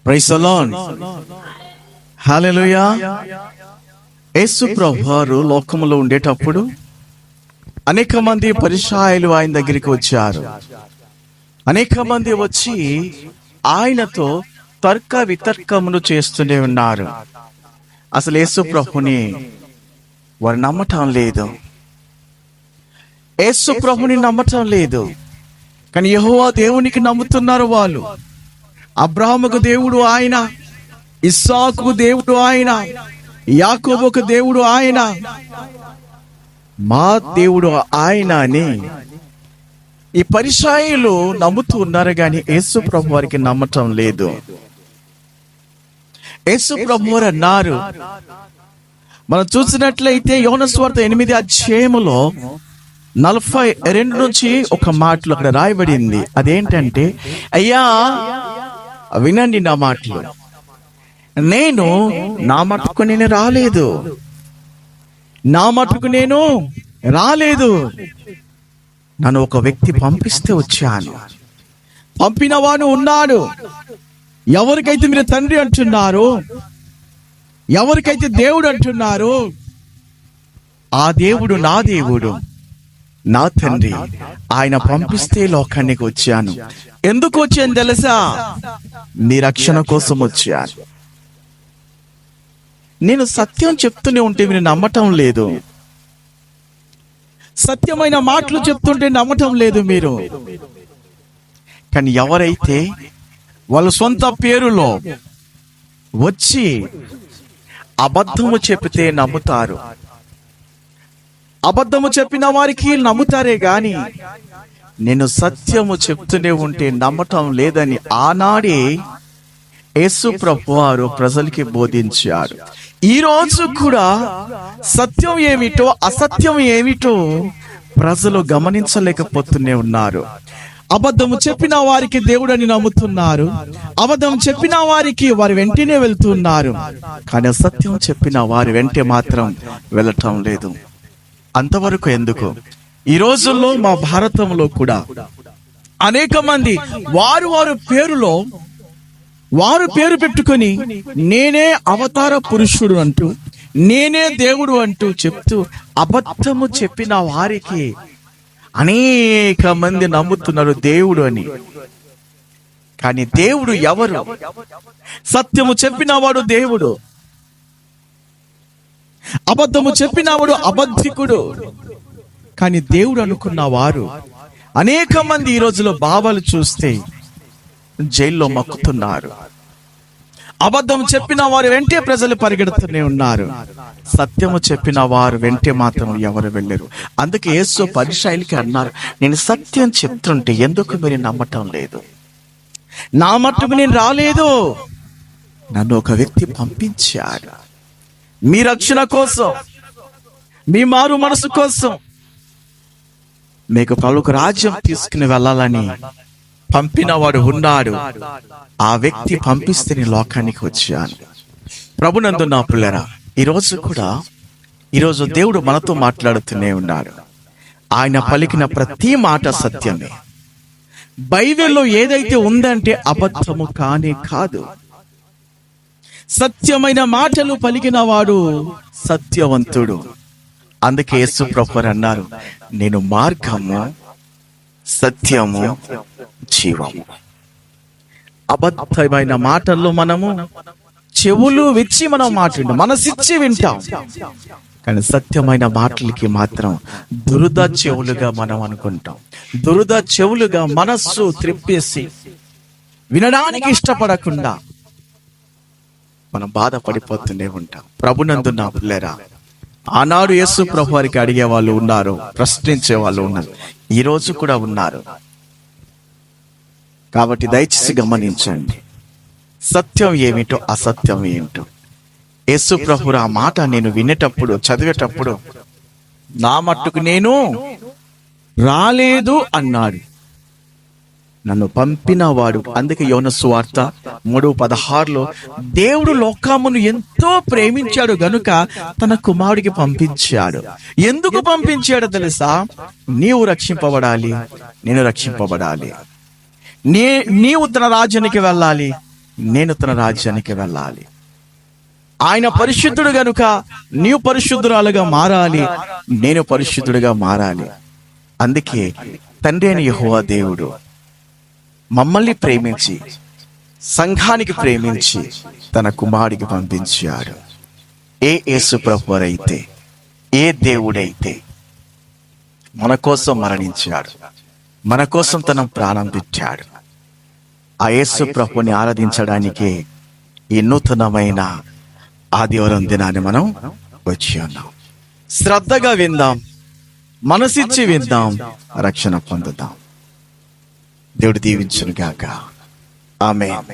Praise the Lord. Hallelujah. Yesu ప్రభువారు లోకములో ఉండేటప్పుడు అనేక మంది పరిసయ్యులు ఆయన దగ్గరికి వచ్చారు. అనేక మంది వచ్చి ఆయనతో తర్క వితర్కములు చేస్తూనే ఉన్నారు. అసలు యేసు ప్రభుని వారు నమ్మటం లేదు. యేసు ప్రభుని నమ్మటం లేదు. కానీ యెహోవా దేవునికి నమ్ముతున్నారు వాళ్ళు. అబ్రాహాముకు దేవుడు ఆయన, ఇస్సాకుకు దేవుడు ఆయన, యాకోబుకు దేవుడు ఆయన, మా దేవుడు ఆయన అని ఈ పరిసయ్యులు నమ్ముతూ ఉన్నారు. కానీ యేసు ప్రభు వారికి నమ్మటం లేదు. యేసు ప్రభు వారు అన్నారు, మనం చూసినట్లయితే యోహాను సువార్త 8వ అధ్యాయములో 42 నుంచి ఒక మాటలు అక్కడ రాయబడింది. అదేంటంటే, అయ్యా వినండి నా మాటలు, నేను నా మట్టుకు నేను రాలేదు, నా మట్టుకు నేను రాలేదు, నన్ను ఒక వ్యక్తి పంపిస్తే వచ్చాను. పంపినవాడు ఉన్నాడు. ఎవరికైతే మీరు తండ్రి అంటున్నారు, ఎవరికైతే దేవుడు అంటున్నారు, ఆ దేవుడు నా దేవుడు, నా తండ్రి. ఆయన పంపిస్తే లోకానికి వచ్చాను. ఎందుకు వచ్చాను తెలుసా? మీ రక్షణ కోసం వచ్చాను. నేను సత్యం చెప్తూనే ఉంటే మీరు నమ్మటం లేదు. సత్యమైన మాటలు చెప్తుంటే నమ్మటం లేదు మీరు. కానీ ఎవరైతే వాళ్ళ సొంత పేరులో వచ్చి అబద్ధము చెప్తే నమ్ముతారు. అబద్ధము చెప్పిన వారికి నమ్ముతారే గాని నేను సత్యము చెప్తూనే ఉంటే నమ్మటం లేదని ఆనాడే యేసు ప్రభువారు ప్రజలకి బోధించారు. ఈ రోజు కూడా సత్యం ఏమిటో అసత్యం ఏమిటో ప్రజలు గమనించలేకపోతూనే ఉన్నారు. అబద్ధము చెప్పిన వారికి దేవుడని నమ్ముతున్నారు. అబద్ధం చెప్పిన వారికి వారి వెంటనే వెళ్తున్నారు. కానీ సత్యం చెప్పిన వారి వెంటే మాత్రం వెళ్ళటం లేదు. అంతవరకు ఎందుకు? ఈ రోజుల్లో మా భారతంలో కూడా అనేక మంది వారు పేరులో వారు పేరు పెట్టుకొని నేనే అవతార పురుషుడు అంటూ, నేనే దేవుడు అంటూ చెప్తూ అబద్ధము చెప్పిన వారికి అనేక మంది నమ్ముతున్నారు దేవుడు అని. కానీ దేవుడు ఎవరు? సత్యము చెప్పినవాడు దేవుడు, అబద్ధము చెప్పినవాడు అబద్ధికుడు. కానీ దేవుడు అనుకున్న వారు అనేక మంది ఈ రోజులో బాబాలు చూస్తే జైల్లో మక్కుతున్నారు. అబద్ధం చెప్పిన వారు వెంటే ప్రజలు పరిగెడుతూనే ఉన్నారు. సత్యము చెప్పిన వారు వెంటే మాత్రం ఎవరు వెళ్ళరు. అందుకే యేసు పరిసయ్యులకి అన్నారు, నేను సత్యం చెప్తుంటే ఎందుకు మీరు నమ్మటం లేదు? నా మట్టుకు నేను రాలేదు, నన్ను ఒక వ్యక్తి పంపించాడు. మీ రక్షణ కోసం, మీ మారు మనసు కోసం, మీకు పలుకు రాజ్యం తీసుకుని వెళ్ళాలని పంపినవాడు ఉన్నాడు. ఆ వ్యక్తి పంపిస్తే నేను లోకానికి వచ్చాను. ప్రభునందు నా పిల్లరా, ఈరోజు దేవుడు మనతో మాట్లాడుతూనే ఉన్నాడు. ఆయన పలికిన ప్రతి మాట సత్యమే. బైబిల్లో ఏదైతే ఉందంటే అబద్ధము కానే కాదు. సత్యమైన మాటలు పలికిన వాడు సత్యవంతుడు. అందుకే యేసు ప్రభువు అన్నారు, నేను మార్గము, సత్యము, జీవము. అబద్ధమైన మాటల్లో మనము చెవులు విచ్చి మనం మాట్లాడు, మనసిచ్చి వింటాం. కానీ సత్యమైన మాటలకి మాత్రం దురద చెవులుగా మనం అనుకుంటాం. దురద చెవులుగా మనస్సు త్రిప్పేసి వినడానికి ఇష్టపడకుండా మనం బాధపడిపోతూనే ఉంటాం. ప్రభునందు నా పిల్లరా, ఆనాడు యేసు ప్రభు వారికి అడిగే వాళ్ళు ఉన్నారు, ప్రశ్నించే వాళ్ళు ఉన్నారు, ఈ రోజు కూడా ఉన్నారు. కాబట్టి దయచేసి గమనించండి, సత్యం ఏమిటో అసత్యం ఏమిటో. యేసు ప్రభు ఆ మాట నేను వినేటప్పుడు, చదివేటప్పుడు నా మట్టుకు నేను రాలేదు అన్నాడు. నన్ను పంపినవాడు. అందుకే యోహాను సువార్త 3:16 దేవుడు లోకమును ఎంతో ప్రేమించాడు గనుక తన కుమారుడికి పంపించాడు. ఎందుకు పంపించాడో తెలుసా? నీవు రక్షింపబడాలి, నేను రక్షింపబడాలి. నీవు తన రాజ్యానికి వెళ్ళాలి, నేను తన రాజ్యానికి వెళ్ళాలి. ఆయన పరిశుద్ధుడు గనుక నీవు పరిశుద్ధురాలుగా మారాలి, నేను పరిశుద్ధుడిగా మారాలి. అందుకే తండ్రి అయిన యెహోవా దేవుడు మమ్మల్ని ప్రేమించి, సంఘానికి ప్రేమించి తన కుమారుడికి పంపించాడు. ఏ యేసు ప్రభువైతే, ఏ దేవుడైతే మన కోసం మరణించాడు, మన కోసం తన ప్రాణం పెట్టాడు, ఆ యేసు ప్రభుని ఆరాధించడానికే ఈ నూతనమైన ఆదివారం దినాన్ని మనం వచ్చి ఉన్నాం. శ్రద్ధగా విందాం, మనసిచ్చి విందాం, రక్షణ పొందుదాం. దేవుడు దీవించును గాక. ఆమేన్.